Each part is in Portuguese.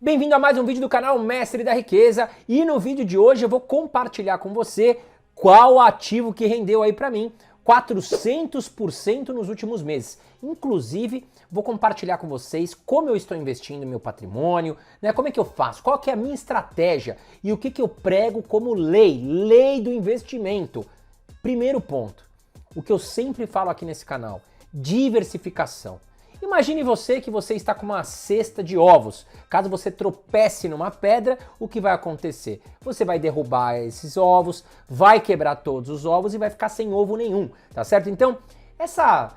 Bem-vindo a mais um vídeo do canal Mestre da Riqueza e no vídeo de hoje eu vou compartilhar com você qual ativo que rendeu aí para mim 400% nos últimos meses. Inclusive, vou compartilhar com vocês como eu estou investindo meu patrimônio, né? Como é que eu faço, qual que é a minha estratégia e o que eu prego como lei do investimento. Primeiro ponto, o que eu sempre falo aqui nesse canal, diversificação. Imagine que você está com uma cesta de ovos. Caso você tropece numa pedra, o que vai acontecer? Você vai derrubar esses ovos, vai quebrar todos os ovos e vai ficar sem ovo nenhum, tá certo? Então, essa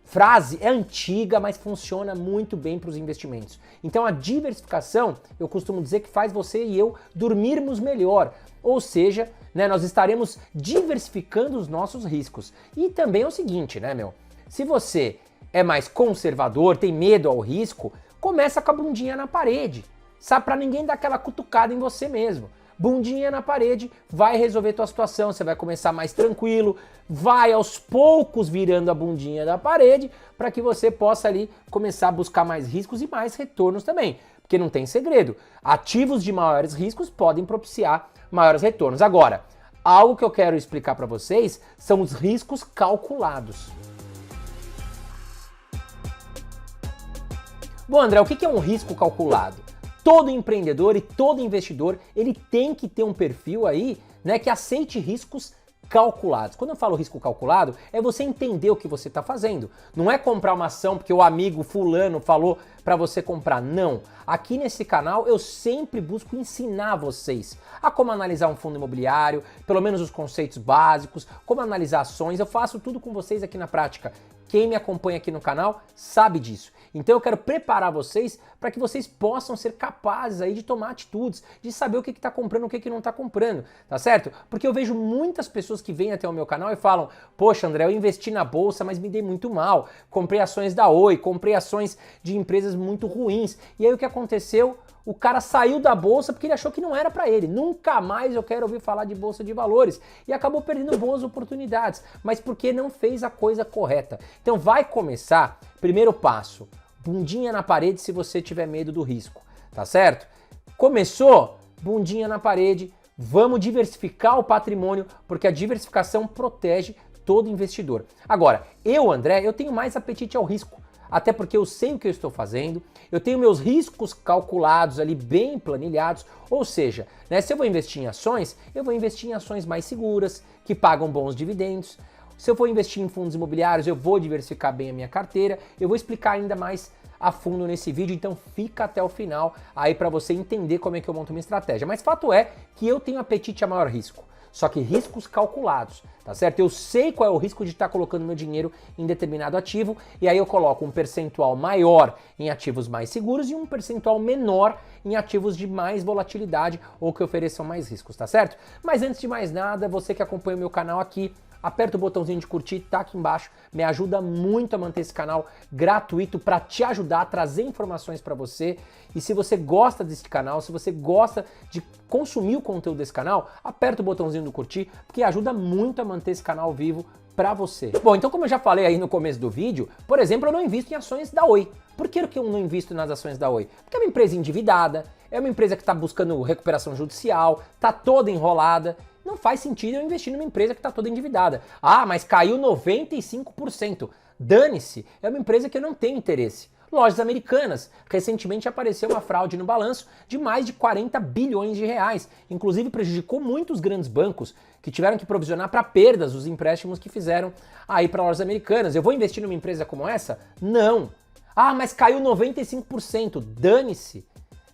frase é antiga, mas funciona muito bem para os investimentos. Então, a diversificação, eu costumo dizer que faz você e eu dormirmos melhor. Ou seja, né, nós estaremos diversificando os nossos riscos. E também é o seguinte, né, se você é mais conservador, tem medo ao risco, começa com a bundinha na parede, sabe? Para ninguém dar aquela cutucada em você mesmo. Bundinha na parede vai resolver tua situação, você vai começar mais tranquilo, vai aos poucos virando a bundinha da parede para que você possa ali começar a buscar mais riscos e mais retornos também, porque não tem segredo. Ativos de maiores riscos podem propiciar maiores retornos. Agora, algo que eu quero explicar para vocês são os riscos calculados. Bom, André, o que é um risco calculado? Todo empreendedor e todo investidor, ele tem que ter um perfil aí, né, que aceite riscos calculados. Quando eu falo risco calculado, é você entender o que você está fazendo. Não é comprar uma ação porque o amigo fulano falou para você comprar. Não. Aqui nesse canal eu sempre busco ensinar vocês a como analisar um fundo imobiliário, pelo menos os conceitos básicos, como analisar ações. Eu faço tudo com vocês aqui na prática. Quem me acompanha aqui no canal sabe disso. Então eu quero preparar vocês para que vocês possam ser capazes aí de tomar atitudes, de saber o que está comprando, o que não está comprando, tá certo? Porque eu vejo muitas pessoas que vêm até o meu canal e falam: poxa, André, eu investi na bolsa, mas me dei muito mal. Comprei ações da Oi, comprei ações de empresas muito ruins. E aí o que aconteceu? O cara saiu da bolsa porque ele achou que não era para ele. Nunca mais eu quero ouvir falar de bolsa de valores. E acabou perdendo boas oportunidades, mas porque não fez a coisa correta. Então vai começar, primeiro passo, bundinha na parede se você tiver medo do risco, tá certo? Começou? Bundinha na parede, vamos diversificar o patrimônio, porque a diversificação protege todo investidor. Agora, André, eu tenho mais apetite ao risco. Até porque eu sei o que eu estou fazendo, eu tenho meus riscos calculados ali, bem planilhados, ou seja, né, se eu vou investir em ações, eu vou investir em ações mais seguras, que pagam bons dividendos. Se eu for investir em fundos imobiliários, eu vou diversificar bem a minha carteira, eu vou explicar ainda mais a fundo nesse vídeo, então fica até o final aí para você entender como é que eu monto minha estratégia. Mas fato é que eu tenho apetite a maior risco. Só que riscos calculados, tá certo? Eu sei qual é o risco de estar colocando meu dinheiro em determinado ativo e aí eu coloco um percentual maior em ativos mais seguros e um percentual menor em ativos de mais volatilidade ou que ofereçam mais riscos, tá certo? Mas antes de mais nada, você que acompanha o meu canal aqui, aperta o botãozinho de curtir, tá aqui embaixo, me ajuda muito a manter esse canal gratuito para te ajudar a trazer informações para você. E se você gosta desse canal, se você gosta de consumir o conteúdo desse canal, aperta o botãozinho do curtir, porque ajuda muito a manter esse canal vivo para você. Bom, então como eu já falei aí no começo do vídeo, por exemplo, eu não invisto em ações da Oi. Por que eu não invisto nas ações da Oi? Porque é uma empresa endividada, é uma empresa que está buscando recuperação judicial, está toda enrolada. Não faz sentido eu investir numa empresa que está toda endividada. Ah, mas caiu 95%. Dane-se, é uma empresa que eu não tenho interesse. Lojas Americanas. Recentemente apareceu uma fraude no balanço de mais de 40 bilhões de reais. Inclusive prejudicou muitos grandes bancos que tiveram que provisionar para perdas os empréstimos que fizeram aí para Lojas Americanas. Eu vou investir numa empresa como essa? Não. Ah, mas caiu 95%. Dane-se.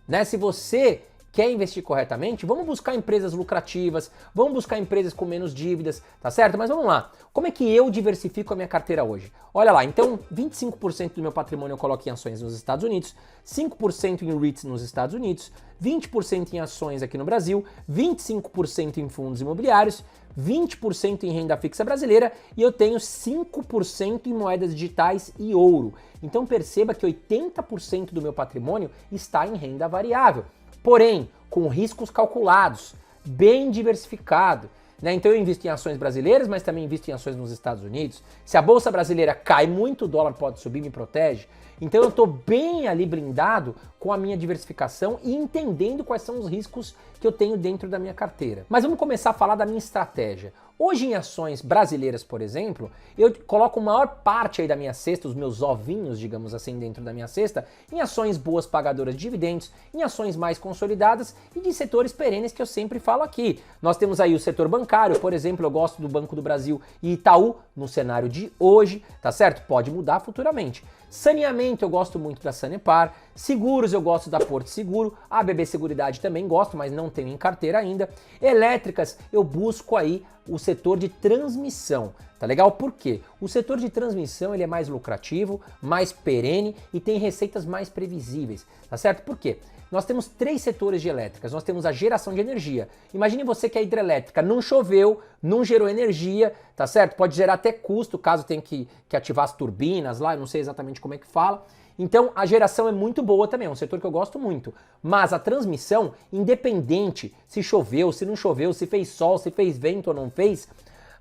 Né? Se você quer investir corretamente, vamos buscar empresas lucrativas, vamos buscar empresas com menos dívidas, tá certo? Mas vamos lá, como é que eu diversifico a minha carteira hoje? Olha lá, então 25% do meu patrimônio eu coloco em ações nos Estados Unidos, 5% em REITs nos Estados Unidos, 20% em ações aqui no Brasil, 25% em fundos imobiliários, 20% em renda fixa brasileira e eu tenho 5% em moedas digitais e ouro. Então perceba que 80% do meu patrimônio está em renda variável. Porém, com riscos calculados, bem diversificado, né? Então eu invisto em ações brasileiras, mas também invisto em ações nos Estados Unidos. Se a Bolsa Brasileira cai muito, o dólar pode subir, me protege. Então eu estou bem ali blindado com a minha diversificação e entendendo quais são os riscos que eu tenho dentro da minha carteira. Mas vamos começar a falar da minha estratégia. Hoje em ações brasileiras, por exemplo, eu coloco a maior parte aí da minha cesta, os meus ovinhos, digamos assim, dentro da minha cesta, em ações boas pagadoras de dividendos, em ações mais consolidadas e de setores perenes que eu sempre falo aqui. Nós temos aí o setor bancário, por exemplo, eu gosto do Banco do Brasil e Itaú no cenário de hoje, tá certo? Pode mudar futuramente. Saneamento eu gosto muito da Sanepar, seguros eu gosto da Porto Seguro, a BB Seguridade também gosto, mas não tenho em carteira ainda. Elétricas eu busco aí o setor de transmissão, tá legal? Por quê? O setor de transmissão ele é mais lucrativo, mais perene e tem receitas mais previsíveis, tá certo? Por quê? Nós temos 3 setores de elétricas, nós temos a geração de energia. Imagine você que é hidrelétrica, não choveu, não gerou energia, tá certo? Pode gerar até custo, caso tenha que ativar as turbinas lá, eu não sei exatamente como é que fala. Então a geração é muito boa também, é um setor que eu gosto muito. Mas a transmissão, independente se choveu, se não choveu, se fez sol, se fez vento ou não fez,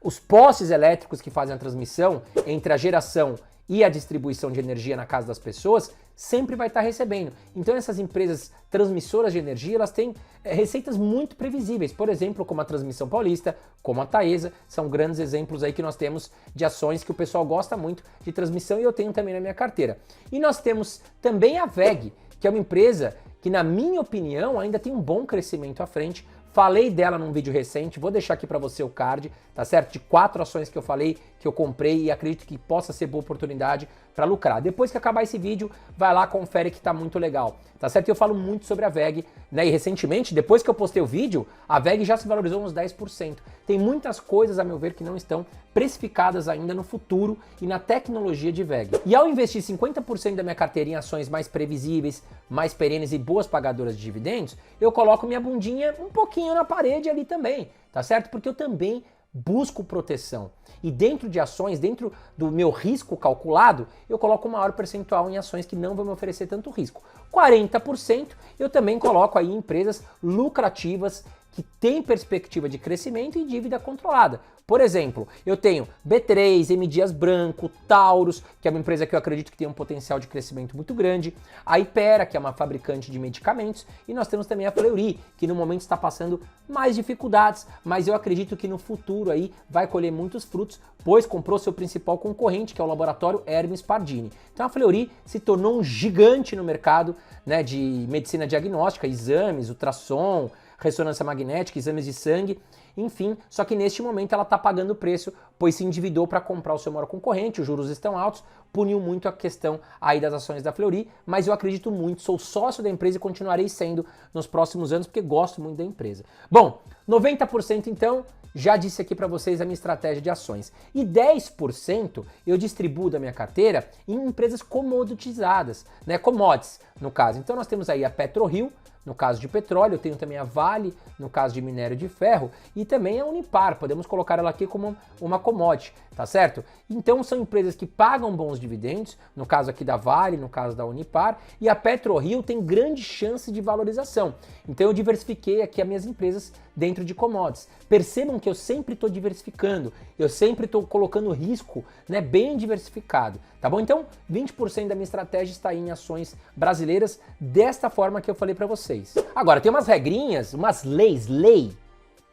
os postes elétricos que fazem a transmissão entre a geração e a distribuição de energia na casa das pessoas sempre vai estar recebendo. Então essas empresas transmissoras de energia, elas têm receitas muito previsíveis. Por exemplo, como a Transmissão Paulista, como a Taesa, são grandes exemplos aí que nós temos de ações que o pessoal gosta muito de transmissão e eu tenho também na minha carteira. E nós temos também a WEG, que é uma empresa que, na minha opinião, ainda tem um bom crescimento à frente. Falei dela num vídeo recente, vou deixar aqui para você o card, tá certo? De 4 ações que eu falei, que eu comprei e acredito que possa ser boa oportunidade para lucrar. Depois que acabar esse vídeo, vai lá, confere que tá muito legal, tá certo? Eu falo muito sobre a WEG, né? E recentemente, depois que eu postei o vídeo, a WEG já se valorizou uns 10%. Tem muitas coisas, a meu ver, que não estão precificadas ainda no futuro e na tecnologia de WEG. E ao investir 50% da minha carteira em ações mais previsíveis, mais perenes e boas pagadoras de dividendos, eu coloco minha bundinha um pouquinho na parede ali também, tá certo? Porque eu também busco proteção. E dentro de ações, dentro do meu risco calculado, eu coloco um maior percentual em ações que não vão me oferecer tanto risco. 40% eu também coloco aí em empresas lucrativas que têm perspectiva de crescimento e dívida controlada. Por exemplo, eu tenho B3, M. Dias Branco, Taurus, que é uma empresa que eu acredito que tem um potencial de crescimento muito grande, a Hypera, que é uma fabricante de medicamentos, e nós temos também a Fleury, que no momento está passando mais dificuldades, mas eu acredito que no futuro aí vai colher muitos frutos, pois comprou seu principal concorrente, que é o laboratório Hermes Pardini. Então a Fleury se tornou um gigante no mercado, né, de medicina diagnóstica, exames, ultrassom, ressonância magnética, exames de sangue, enfim, só que neste momento ela está pagando o preço, pois se endividou para comprar o seu maior concorrente, os juros estão altos, puniu muito a questão aí das ações da Fleury, mas eu acredito muito, sou sócio da empresa e continuarei sendo nos próximos anos, porque gosto muito da empresa. Bom, 90% então, já disse aqui para vocês a minha estratégia de ações. E 10% eu distribuo da minha carteira em empresas comoditizadas, né, commodities no caso. Então nós temos aí a PetroRio, no caso de petróleo, eu tenho também a Vale, no caso de minério de ferro, e também a Unipar, podemos colocar ela aqui como uma commodity, tá certo? Então são empresas que pagam bons dividendos, no caso aqui da Vale, no caso da Unipar, e a PetroRio tem grande chance de valorização. Então eu diversifiquei aqui as minhas empresas dentro de commodities. Percebam que eu sempre estou diversificando, eu sempre estou colocando risco, né, bem diversificado, tá bom? Então 20% da minha estratégia está em ações brasileiras desta forma que eu falei para vocês. Agora, tem umas regrinhas, umas lei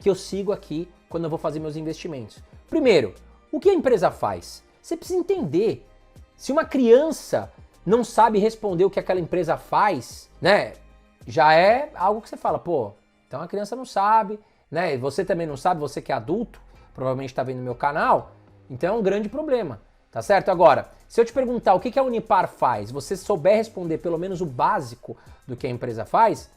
que eu sigo aqui quando eu vou fazer meus investimentos. Primeiro, o que a empresa faz? Você precisa entender. Se uma criança não sabe responder o que aquela empresa faz, né, já é algo que você fala, pô, então a criança não sabe, né, você também não sabe, você que é adulto, provavelmente está vendo meu canal, então é um grande problema. Tá certo? Agora, se eu te perguntar o que a Unipar faz, você souber responder pelo menos o básico do que a empresa faz,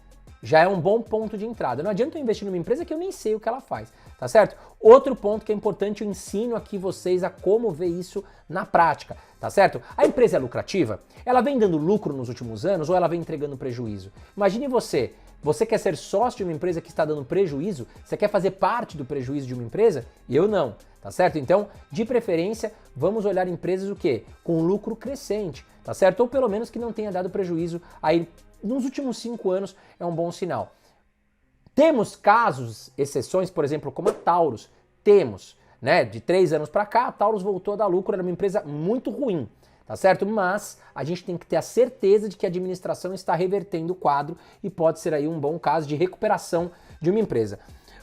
já é um bom ponto de entrada. Não adianta eu investir numa empresa que eu nem sei o que ela faz, tá certo? Outro ponto que é importante, eu ensino aqui vocês a como ver isso na prática, tá certo? A empresa é lucrativa? Ela vem dando lucro nos últimos anos ou ela vem entregando prejuízo? Imagine você quer ser sócio de uma empresa que está dando prejuízo? Você quer fazer parte do prejuízo de uma empresa? Eu não, tá certo? Então, de preferência, vamos olhar empresas o quê? Com lucro crescente, tá certo? Ou pelo menos que não tenha dado prejuízo aí nos últimos 5 anos, é um bom sinal. Temos casos, exceções, por exemplo, como a Taurus. Temos, né? De 3 anos para cá, a Taurus voltou a dar lucro, era uma empresa muito ruim, tá certo? Mas a gente tem que ter a certeza de que a administração está revertendo o quadro e pode ser aí um bom caso de recuperação de uma empresa.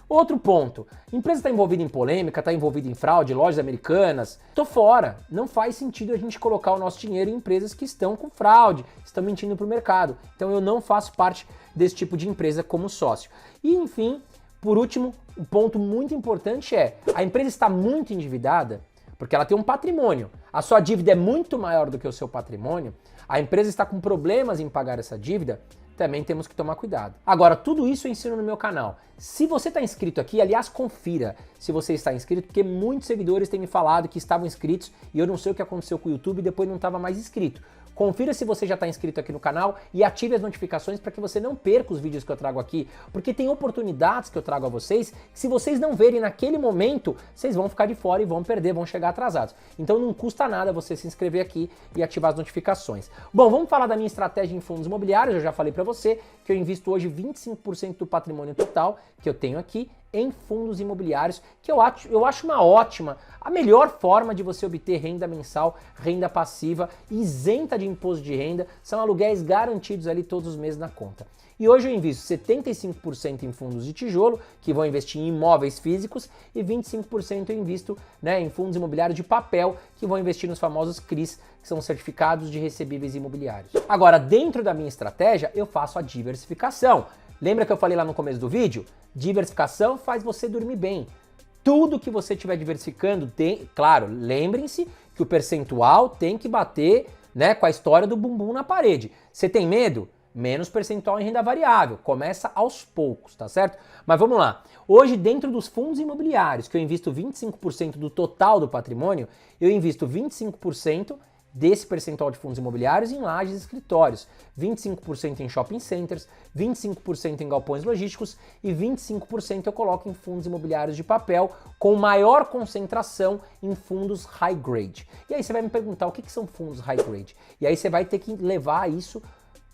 Outro ponto, a empresa está envolvida em polêmica, está envolvida em fraude, lojas americanas, tô fora. Não faz sentido a gente colocar o nosso dinheiro em empresas que estão com fraude, estão mentindo para o mercado. Então eu não faço parte desse tipo de empresa como sócio. E enfim, por último, um ponto muito importante é, a empresa está muito endividada, porque ela tem um patrimônio, a sua dívida é muito maior do que o seu patrimônio, a empresa está com problemas em pagar essa dívida, também temos que tomar cuidado. Agora, tudo isso eu ensino no meu canal. Se você está inscrito aqui, aliás, confira se você está inscrito, porque muitos seguidores têm me falado que estavam inscritos e eu não sei o que aconteceu com o YouTube e depois não estava mais inscrito. Confira se você já está inscrito aqui no canal e ative as notificações para que você não perca os vídeos que eu trago aqui, porque tem oportunidades que eu trago a vocês que se vocês não verem naquele momento, vocês vão ficar de fora e vão perder, vão chegar atrasados. Então não custa nada você se inscrever aqui e ativar as notificações. Bom, vamos falar da minha estratégia em fundos imobiliários. Eu já falei para você que eu invisto hoje 25% do patrimônio total que eu tenho aqui em fundos imobiliários, que eu acho uma ótima, a melhor forma de você obter renda mensal, renda passiva, isenta de imposto de renda, são aluguéis garantidos ali todos os meses na conta. E hoje eu invisto 75% em fundos de tijolo, que vão investir em imóveis físicos, e 25% eu invisto em fundos imobiliários de papel, que vão investir nos famosos CRIs, que são certificados de recebíveis imobiliários. Agora, dentro da minha estratégia, eu faço a diversificação. Lembra que eu falei lá no começo do vídeo? Diversificação faz você dormir bem. Tudo que você estiver diversificando tem, claro, lembrem-se que o percentual tem que bater, com a história do bumbum na parede. Você tem medo? Menos percentual em renda variável. Começa aos poucos, tá certo? Mas vamos lá. Hoje, dentro dos fundos imobiliários, que eu invisto 25% do total do patrimônio, eu invisto 25% desse percentual de fundos imobiliários em lajes e escritórios, 25% em shopping centers, 25% em galpões logísticos e 25% eu coloco em fundos imobiliários de papel, com maior concentração em fundos high grade. E aí você vai me perguntar o que são fundos high grade? E aí você vai ter que levar isso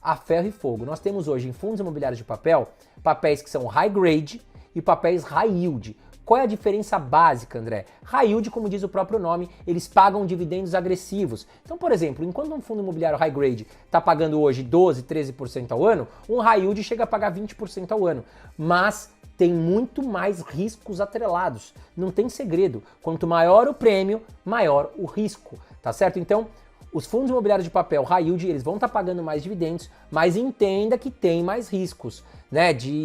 a ferro e fogo. Nós temos hoje em fundos imobiliários de papel, papéis que são high grade e papéis high yield. Qual é a diferença básica, André? High yield, como diz o próprio nome, eles pagam dividendos agressivos. Então, por exemplo, enquanto um fundo imobiliário high grade está pagando hoje 12, 13% ao ano, um high yield chega a pagar 20% ao ano. Mas tem muito mais riscos atrelados. Não tem segredo. Quanto maior o prêmio, maior o risco. Tá certo? Então, os fundos imobiliários de papel high yield, eles vão estar pagando mais dividendos, mas entenda que tem mais riscos,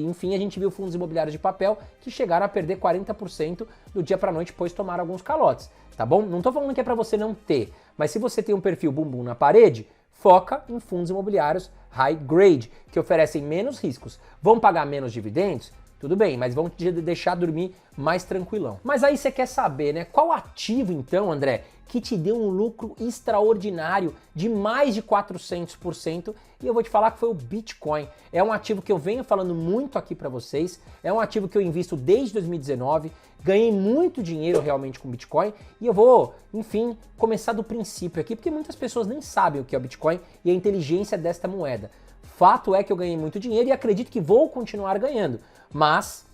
enfim, a gente viu fundos imobiliários de papel que chegaram a perder 40% do dia para noite, pois tomaram alguns calotes, tá bom? Não tô falando que é para você não ter, mas se você tem um perfil bumbum na parede, foca em fundos imobiliários high grade, que oferecem menos riscos. Vão pagar menos dividendos? Tudo bem, mas vão te deixar dormir mais tranquilão. Mas aí você quer saber, qual ativo então, André, que te deu um lucro extraordinário de mais de 400%, e eu vou te falar que foi o Bitcoin. É um ativo que eu venho falando muito aqui para vocês, é um ativo que eu invisto desde 2019, ganhei muito dinheiro realmente com Bitcoin, e eu vou, enfim, começar do princípio aqui, porque muitas pessoas nem sabem o que é o Bitcoin e a inteligência desta moeda. Fato é que eu ganhei muito dinheiro e acredito que vou continuar ganhando, mas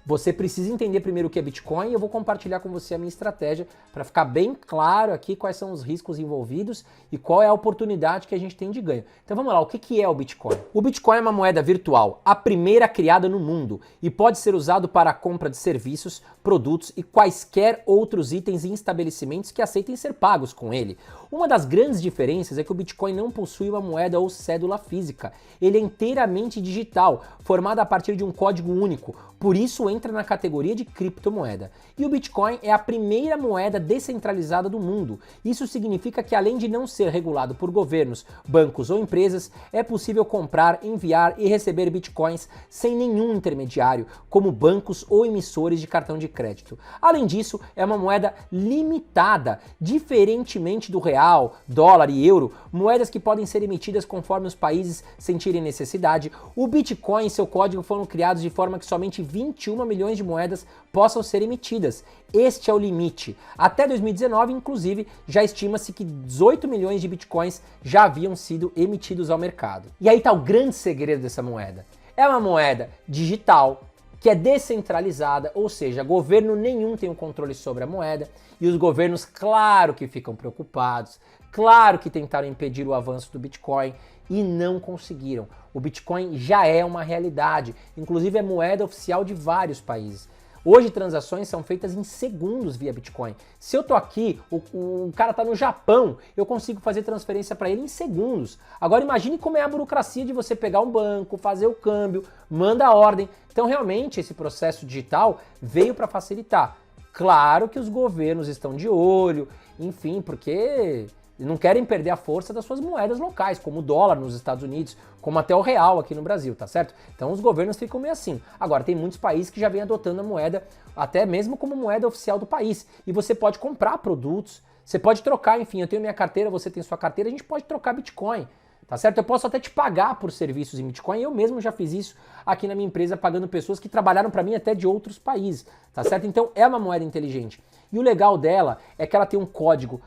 você precisa entender primeiro o que é Bitcoin e eu vou compartilhar com você a minha estratégia para ficar bem claro aqui quais são os riscos envolvidos e qual é a oportunidade que a gente tem de ganho. Então vamos lá, o que é o Bitcoin? O Bitcoin é uma moeda virtual, a primeira criada no mundo e pode ser usado para a compra de serviços, produtos e quaisquer outros itens em estabelecimentos que aceitem ser pagos com ele. Uma das grandes diferenças é que o Bitcoin não possui uma moeda ou cédula física. Ele é inteiramente digital, formado a partir de um código único, por isso entra na categoria de criptomoeda. E o Bitcoin é a primeira moeda descentralizada do mundo. Isso significa que, além de não ser regulado por governos, bancos ou empresas, é possível comprar, enviar e receber Bitcoins sem nenhum intermediário, como bancos ou emissores de cartão de crédito. Além disso, é uma moeda limitada, diferentemente do real, dólar e euro, moedas que podem ser emitidas conforme os países sentirem necessidade. O Bitcoin e seu código foram criados de forma que somente 21 milhões de moedas possam ser emitidas. Este é o limite. Até 2019, inclusive, já estima-se que 18 milhões de Bitcoins já haviam sido emitidos ao mercado. E aí está o grande segredo dessa moeda. É uma moeda digital, que é descentralizada, ou seja, governo nenhum tem o controle sobre a moeda, e os governos, claro que ficam preocupados, Claro que tentaram impedir o avanço do Bitcoin e não conseguiram. O Bitcoin já é uma realidade, inclusive é moeda oficial de vários países. Hoje transações são feitas em segundos via Bitcoin. Se eu tô aqui, o cara tá no Japão, eu consigo fazer transferência para ele em segundos. Agora imagine como é a burocracia de você pegar um banco, fazer o câmbio, manda a ordem. Então realmente esse processo digital veio para facilitar. Claro que os governos estão de olho, enfim, porque não querem perder a força das suas moedas locais, como o dólar nos Estados Unidos, como até o real aqui no Brasil, tá certo? Então os governos ficam meio assim. Agora, tem muitos países que já vêm adotando a moeda, até mesmo como moeda oficial do país. E você pode comprar produtos, você pode trocar, enfim, eu tenho minha carteira, você tem sua carteira, a gente pode trocar Bitcoin, tá certo? Eu posso até te pagar por serviços em Bitcoin, eu mesmo já fiz isso aqui na minha empresa, pagando pessoas que trabalharam para mim até de outros países, tá certo? Então é uma moeda inteligente. E o legal dela é que ela tem um código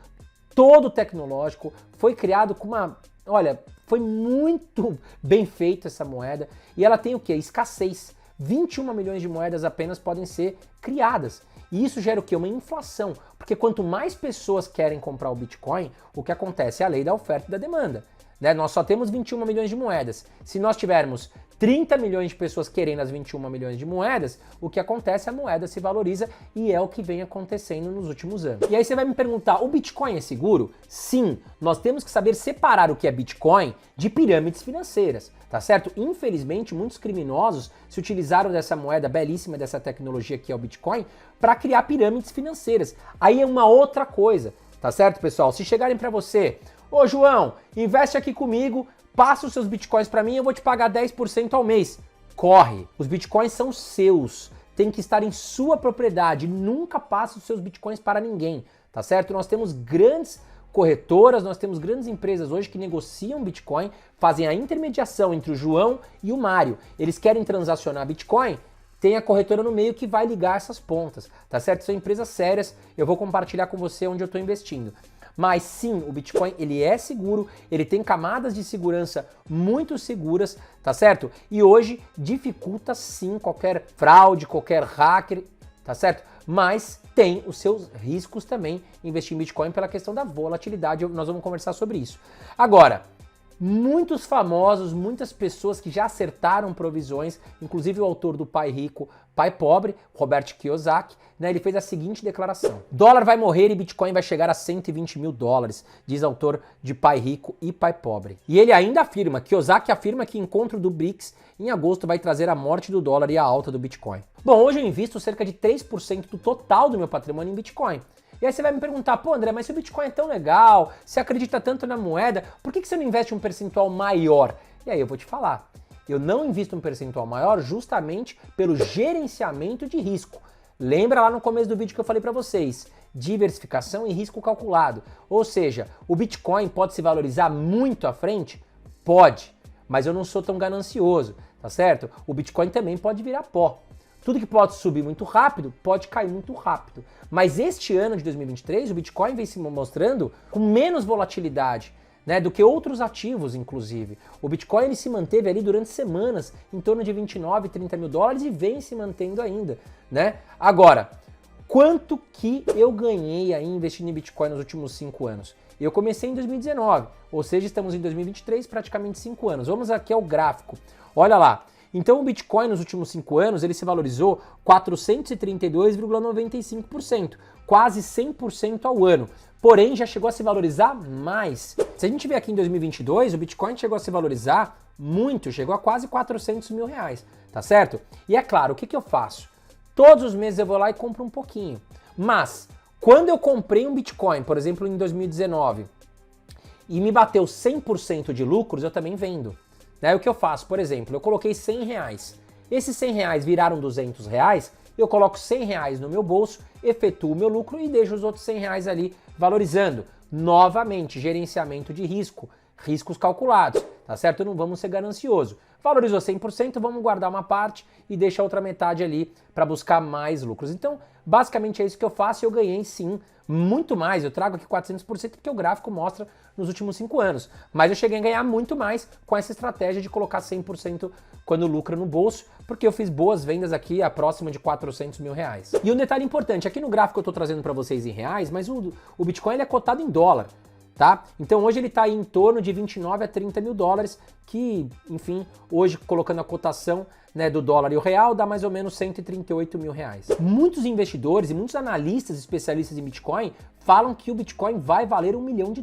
todo tecnológico, foi criado com uma... Olha, foi muito bem feita essa moeda e ela tem o quê? Escassez. 21 milhões de moedas apenas podem ser criadas. E isso gera o quê? Uma inflação. Porque quanto mais pessoas querem comprar o Bitcoin, o que acontece é a lei da oferta e da demanda. Né? Nós só temos 21 milhões de moedas. Se nós tivermos 30 milhões de pessoas querendo as 21 milhões de moedas, o que acontece? A moeda se valoriza e é o que vem acontecendo nos últimos anos. E aí você vai me perguntar, o Bitcoin é seguro? Sim, nós temos que saber separar o que é Bitcoin de pirâmides financeiras, tá certo? Infelizmente, muitos criminosos se utilizaram dessa moeda belíssima, dessa tecnologia que é o Bitcoin, para criar pirâmides financeiras. Aí é uma outra coisa, tá certo, pessoal? Se chegarem para você, ô João, investe aqui comigo, passa os seus bitcoins para mim, eu vou te pagar 10% ao mês. Corre! Os bitcoins são seus, tem que estar em sua propriedade, nunca passe os seus bitcoins para ninguém, tá certo? Nós temos grandes corretoras, nós temos grandes empresas hoje que negociam Bitcoin, fazem a intermediação entre o João e o Mário. Eles querem transacionar Bitcoin, tem a corretora no meio que vai ligar essas pontas, tá certo? São empresas sérias, eu vou compartilhar com você onde eu estou investindo. Mas sim, o Bitcoin ele é seguro, ele tem camadas de segurança muito seguras, tá certo? E hoje dificulta sim qualquer fraude, qualquer hacker, tá certo? Mas tem os seus riscos também investir em Bitcoin pela questão da volatilidade, nós vamos conversar sobre isso. Agora, muitos famosos, muitas pessoas que já acertaram provisões, inclusive o autor do Pai Rico, Pai Pobre, Robert Kiyosaki, né, ele fez a seguinte declaração: dólar vai morrer e Bitcoin vai chegar a 120 mil dólares, diz autor de Pai Rico e Pai Pobre. E ele ainda afirma, Kiyosaki afirma que o encontro do BRICS em agosto vai trazer a morte do dólar e a alta do Bitcoin. Bom, hoje eu invisto cerca de 3% do total do meu patrimônio em Bitcoin. E aí você vai me perguntar, pô André, mas se o Bitcoin é tão legal, você acredita tanto na moeda, por que você não investe um percentual maior? E aí eu vou te falar, eu não invisto um percentual maior justamente pelo gerenciamento de risco. Lembra lá no começo do vídeo que eu falei para vocês, diversificação e risco calculado. Ou seja, o Bitcoin pode se valorizar muito à frente? Pode, mas eu não sou tão ganancioso, tá certo? O Bitcoin também pode virar pó. Tudo que pode subir muito rápido, pode cair muito rápido. Mas este ano de 2023, o Bitcoin vem se mostrando com menos volatilidade, né, do que outros ativos, inclusive. O Bitcoin ele se manteve ali durante semanas, em torno de 29, 30 mil dólares e vem se mantendo ainda, né? Agora, quanto que eu ganhei aí investindo em Bitcoin nos últimos 5 anos? Eu comecei em 2019, ou seja, estamos em 2023, praticamente 5 anos. Vamos aqui ao gráfico. Olha lá. Então o Bitcoin nos últimos 5 anos ele se valorizou 432,95%, quase 100% ao ano. Porém já chegou a se valorizar mais. Se a gente ver aqui em 2022, o Bitcoin chegou a se valorizar muito, chegou a quase 400 mil reais, tá certo? E é claro, o que eu faço? Todos os meses eu vou lá e compro um pouquinho. Mas quando eu comprei um Bitcoin, por exemplo em 2019, e me bateu 100% de lucros, eu também vendo. Né? O que eu faço, por exemplo, eu coloquei 100 reais. Esses 100 reais viraram 200 reais, eu coloco 100 reais no meu bolso, efetuo o meu lucro e deixo os outros 100 reais ali valorizando. Novamente, gerenciamento de risco, riscos calculados, tá certo? Não vamos ser ganancioso. Valorizou 100%, vamos guardar uma parte e deixar a outra metade ali para buscar mais lucros. Então, basicamente é isso que eu faço e eu ganhei sim muito mais. Eu trago aqui 400% porque o gráfico mostra nos últimos 5 anos. Mas eu cheguei a ganhar muito mais com essa estratégia de colocar 100% quando lucra no bolso, porque eu fiz boas vendas aqui a próxima de 400 mil reais. E um detalhe importante, aqui no gráfico eu estou trazendo para vocês em reais, mas o Bitcoin ele é cotado em dólar. tá? Então hoje ele está em torno de 29 a 30 mil dólares, que, enfim, hoje colocando a cotação, né, do dólar e o real, dá mais ou menos 138 mil reais. Muitos investidores e muitos analistas especialistas em Bitcoin falam que o Bitcoin vai valer $1 milhão.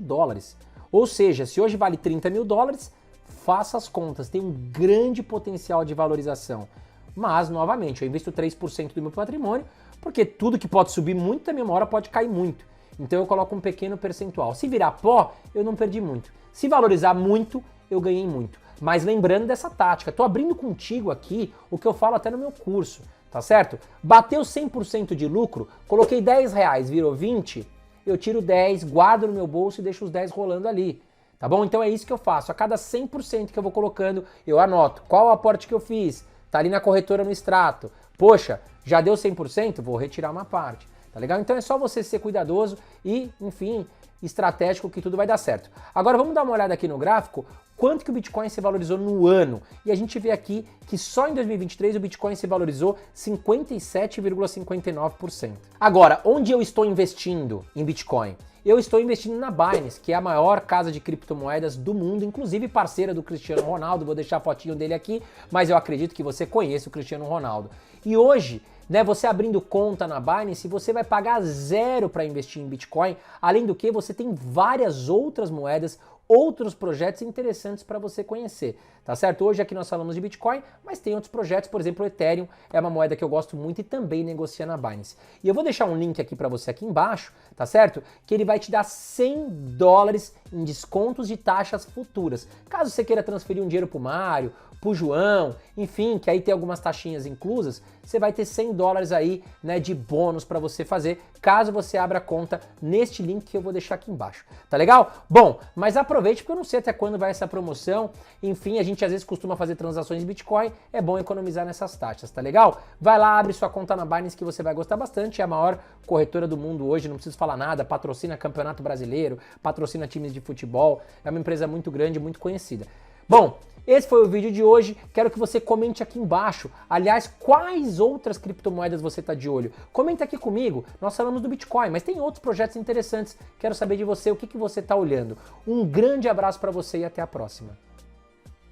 Ou seja, se hoje vale 30 mil dólares, faça as contas, tem um grande potencial de valorização. Mas, novamente, eu invisto 3% do meu patrimônio, porque tudo que pode subir muito, também uma hora pode cair muito. Então eu coloco um pequeno percentual. Se virar pó, eu não perdi muito. Se valorizar muito, eu ganhei muito. Mas lembrando dessa tática, tô abrindo contigo aqui o que eu falo até no meu curso, tá certo? Bateu 100% de lucro, coloquei 10 reais, virou 20, eu tiro 10, guardo no meu bolso e deixo os 10 rolando ali. Tá bom? Então é isso que eu faço. A cada 100% que eu vou colocando, eu anoto qual o aporte que eu fiz. Tá ali na corretora no extrato. Poxa, já deu 100%? Vou retirar uma parte. Tá legal? Então é só você ser cuidadoso e, enfim, estratégico que tudo vai dar certo. Agora vamos dar uma olhada aqui no gráfico, quanto que o Bitcoin se valorizou no ano. E a gente vê aqui que só em 2023 o Bitcoin se valorizou 57,59%. Agora, onde eu estou investindo em Bitcoin? Eu estou investindo na Binance, que é a maior casa de criptomoedas do mundo, inclusive parceira do Cristiano Ronaldo. Vou deixar a fotinho dele aqui, mas eu acredito que você conhece o Cristiano Ronaldo. E hoje, né, você abrindo conta na Binance, você vai pagar zero para investir em Bitcoin, além do que você tem várias outras moedas, outros projetos interessantes para você conhecer, tá certo? Hoje aqui nós falamos de Bitcoin, mas tem outros projetos, por exemplo, o Ethereum é uma moeda que eu gosto muito e também negocia na Binance. E eu vou deixar um link aqui para você aqui embaixo, tá certo? Que ele vai te dar 100 dólares em descontos de taxas futuras. Caso você queira transferir um dinheiro pro Mário, pro João, enfim, que aí tem algumas taxinhas inclusas, você vai ter 100 dólares aí, né, de bônus para você fazer, caso você abra conta neste link que eu vou deixar aqui embaixo. Tá legal? Bom, mas aproveite porque eu não sei até quando vai essa promoção. Enfim, a gente às vezes costuma fazer transações em Bitcoin, é bom economizar nessas taxas, tá legal? Vai lá, abre sua conta na Binance que você vai gostar bastante, é a maior corretora do mundo hoje, não preciso falar nada, patrocina Campeonato Brasileiro, patrocina times de futebol, é uma empresa muito grande, muito conhecida. Bom, esse foi o vídeo de hoje, quero que você comente aqui embaixo, aliás, quais outras criptomoedas você está de olho? Comenta aqui comigo, nós falamos do Bitcoin, mas tem outros projetos interessantes, quero saber de você, o que você está olhando. Um grande abraço para você e até a próxima.